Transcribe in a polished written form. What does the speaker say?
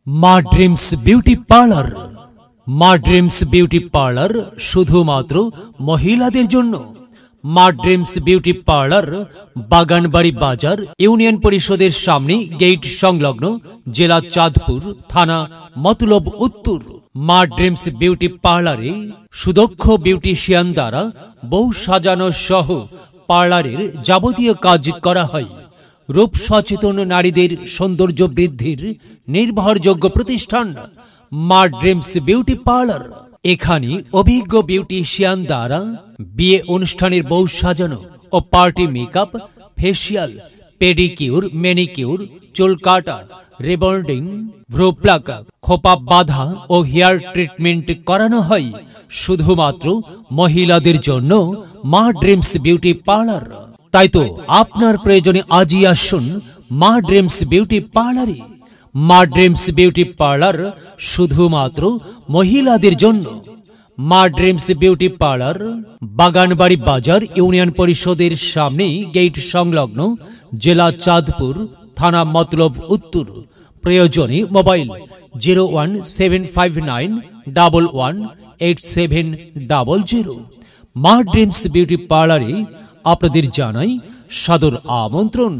মা dreams beauty parlour. মা dreams beauty parlour শুধুমাত্র মহিলাদের জন্য। মা ড্রিমস বিউটি পার্লার বাগানবাড়ি বাজার, ইউনিয়ন পরিষদের সামনে, গেট সংলগ্ন, জেলা চাঁদপুর, থানা মতলব উত্তর। মা ড্রিমস বিউটি পার্লারে সুদক্ষ বিউটিশিয়ান দ্বারা বউ সাজানো সহ পার্লারের যাবতীয় কাজ করা হয়। রূপ সচেতন নারীদের সৌন্দর্য বৃদ্ধির নির্ভরযোগ্য প্রতিষ্ঠান মা ড্রিমস বিউটি পার্লার। এখানে অভিজ্ঞ বিউটিশিয়ান দ্বারা বিয়ে অনুষ্ঠানের বউ সাজানো ও party makeup, facial, pedicure, manicure, চুল কাটা, রিবন্ডিং, ভ্রু প্লাক, খোপা বাঁধা ও হেয়ার ট্রিটমেন্ট করানো হয় শুধুমাত্র মহিলাদের জন্য মা ড্রিমস বিউটি পার্লার। তাই তো আপনার প্রয়োজনে আজই আসুন মা ড্রিমস বিউটি পার্লারে। মা ড্রিমস বিউটি পার্লার শুধুমাত্র মহিলাদের জন্য। মা ড্রিমস বিউটি পার্লার বাগানবাড়ি বাজার, ইউনিয়ন পরিষদের সামনে, গেট সংলগ্ন, জেলা চাঁদপুর, থানা মতলব উত্তর। প্রয়োজনে মোবাইল 01759118700। মা ড্রিমস বিউটি পার্লারে আপনাদের জানাই সাদর আমন্ত্রণ।